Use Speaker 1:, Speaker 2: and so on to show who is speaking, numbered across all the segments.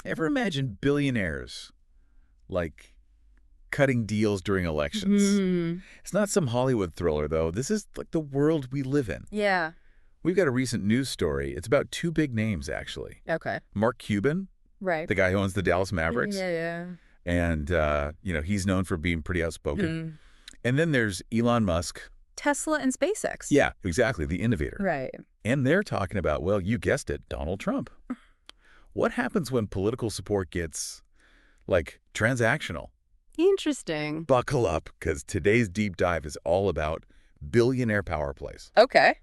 Speaker 1: Ever imagine billionaires, like, cutting deals during elections? It's not some Hollywood thriller, though. This is, like, the world we live in.
Speaker 2: Yeah.
Speaker 1: We've got a recent news story. It's about two big names, actually.
Speaker 2: Okay.
Speaker 1: Mark Cuban,
Speaker 2: Right.
Speaker 1: the guy who owns the Dallas Mavericks.
Speaker 2: Yeah.
Speaker 1: And, he's known for being pretty outspoken.
Speaker 2: Mm.
Speaker 1: And then there's Elon Musk.
Speaker 2: Tesla and SpaceX.
Speaker 1: Yeah, exactly, the innovator.
Speaker 2: Right.
Speaker 1: And they're talking about, well, you guessed it, Donald Trump. What happens when political support gets, like, transactional?
Speaker 2: Interesting.
Speaker 1: Buckle up, because today's deep dive is all about billionaire power plays.
Speaker 2: Okay.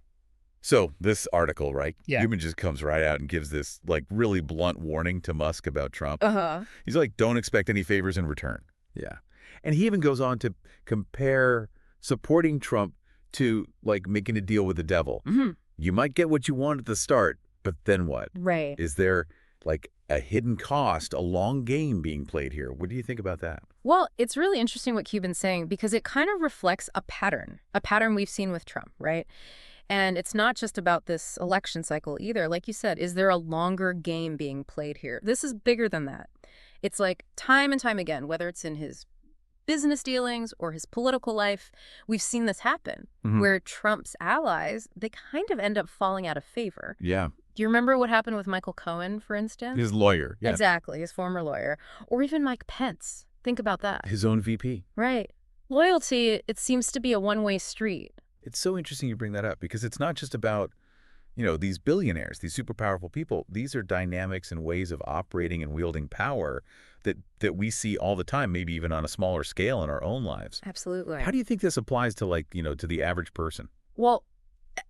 Speaker 1: So this article, right?
Speaker 3: Yeah.
Speaker 1: Cuban just comes right out and gives this, like, really blunt warning to Musk about Trump.
Speaker 2: Uh-huh.
Speaker 1: He's like, don't expect any favors in return. Yeah. And he even goes on to compare supporting Trump to, like, making a deal with the devil.
Speaker 2: Mm-hmm.
Speaker 1: You might get what you want at the start, but then what?
Speaker 2: Right.
Speaker 1: Is there, like, a hidden cost, a long game being played here? What do you think about that?
Speaker 2: Well, it's really interesting what Cuban's saying because it kind of reflects a pattern we've seen with Trump, right? And it's not just about this election cycle either. Like you said, is there a longer game being played here? This is bigger than that. It's like time and time again, whether it's in his business dealings or his political life, we've seen this happen where Trump's allies, they kind of end up falling out of favor.
Speaker 1: Yeah.
Speaker 2: Do you remember what happened with Michael Cohen, for instance?
Speaker 1: His lawyer. Yeah.
Speaker 2: Exactly, his former lawyer. Or even Mike Pence. Think about that.
Speaker 1: His own VP.
Speaker 2: Right. Loyalty, it seems to be a one-way street.
Speaker 1: It's so interesting you bring that up because it's not just about, these billionaires, these super powerful people. These are dynamics and ways of operating and wielding power that we see all the time, maybe even on a smaller scale in our own lives.
Speaker 2: Absolutely.
Speaker 1: How do you think this applies to, to the average person?
Speaker 2: Well,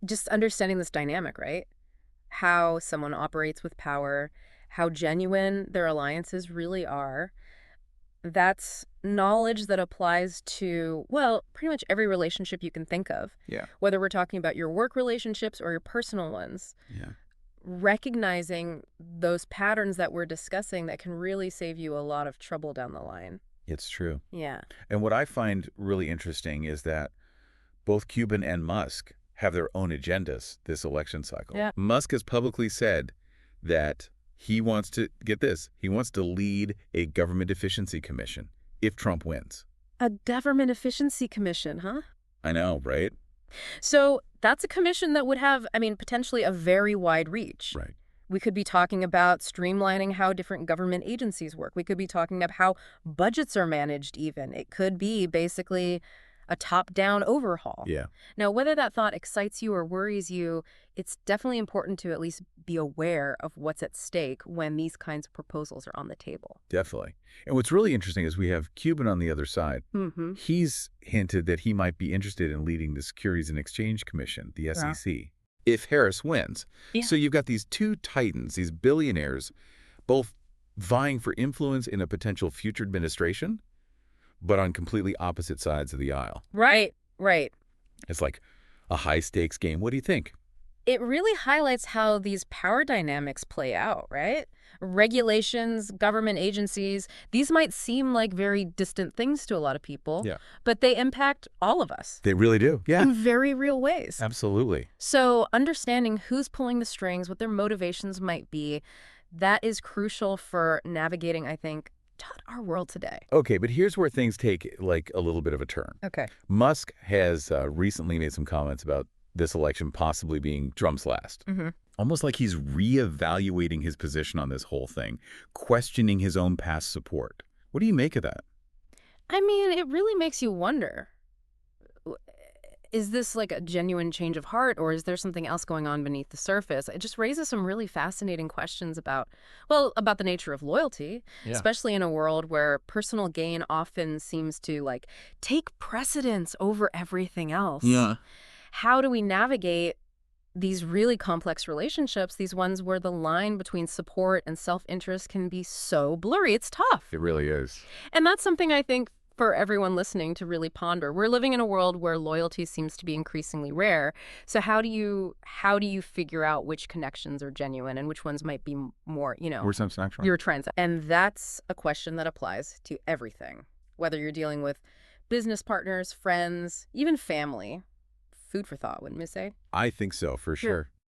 Speaker 2: just understanding this dynamic, right? How someone operates with power, how genuine their alliances really are. That's knowledge that applies to, well, pretty much every relationship you can think of.
Speaker 1: Yeah.
Speaker 2: Whether we're talking about your work relationships or your personal ones.
Speaker 1: Yeah.
Speaker 2: Recognizing those patterns that we're discussing that can really save you a lot of trouble down the line.
Speaker 1: It's true.
Speaker 2: Yeah.
Speaker 1: And what I find really interesting is that both Cuban and Musk have their own agendas this election cycle.
Speaker 2: Yeah.
Speaker 1: Musk has publicly said that he wants to, get this, he wants to lead a government efficiency commission if Trump wins.
Speaker 2: A government efficiency commission, huh?
Speaker 1: I know, right?
Speaker 2: So that's a commission that would have, potentially a very wide reach.
Speaker 1: Right.
Speaker 2: We could be talking about streamlining how different government agencies work. We could be talking about how budgets are managed even. It could be basically a top-down overhaul.
Speaker 1: Yeah.
Speaker 2: Now, whether that thought excites you or worries you, it's definitely important to at least be aware of what's at stake when these kinds of proposals are on the table.
Speaker 1: Definitely. And what's really interesting is we have Cuban on the other side.
Speaker 2: Mm-hmm.
Speaker 1: He's hinted that he might be interested in leading the Securities and Exchange Commission, the SEC, if Harris wins.
Speaker 2: Yeah.
Speaker 1: So you've got these two titans, these billionaires, both vying for influence in a potential future administration, but on completely opposite sides of the aisle.
Speaker 2: Right, right.
Speaker 1: It's like a high-stakes game. What do you think?
Speaker 2: It really highlights how these power dynamics play out, right? Regulations, government agencies, these might seem like very distant things to a lot of people, but they impact all of us.
Speaker 1: They really do. Yeah.
Speaker 2: In very real ways.
Speaker 1: Absolutely.
Speaker 2: So understanding who's pulling the strings, what their motivations might be, that is crucial for navigating, I think, our world today.
Speaker 1: Okay, but here's where things take, like, a little bit of a turn.
Speaker 2: Okay.
Speaker 1: Musk has recently made some comments about this election possibly being Trump's last.
Speaker 2: Mm-hmm.
Speaker 1: Almost like he's reevaluating his position on this whole thing, questioning his own past support. What do you make of that?
Speaker 2: It really makes you wonder. Is this like a genuine change of heart, or is there something else going on beneath the surface? It just raises some really fascinating questions about the nature of loyalty, especially in a world where personal gain often seems to, like, take precedence over everything else.
Speaker 1: Yeah.
Speaker 2: How do we navigate these really complex relationships, these ones where the line between support and self-interest can be so blurry? It's tough.
Speaker 1: It really is.
Speaker 2: And that's something I think for everyone listening to really ponder. We're living in a world where loyalty seems to be increasingly rare. So how do you figure out which connections are genuine and which ones might be more,
Speaker 1: Or some snacks.
Speaker 2: your trends? And that's a question that applies to everything, whether you're dealing with business partners, friends, even family. Food for thought, wouldn't you say?
Speaker 1: I think so, for sure.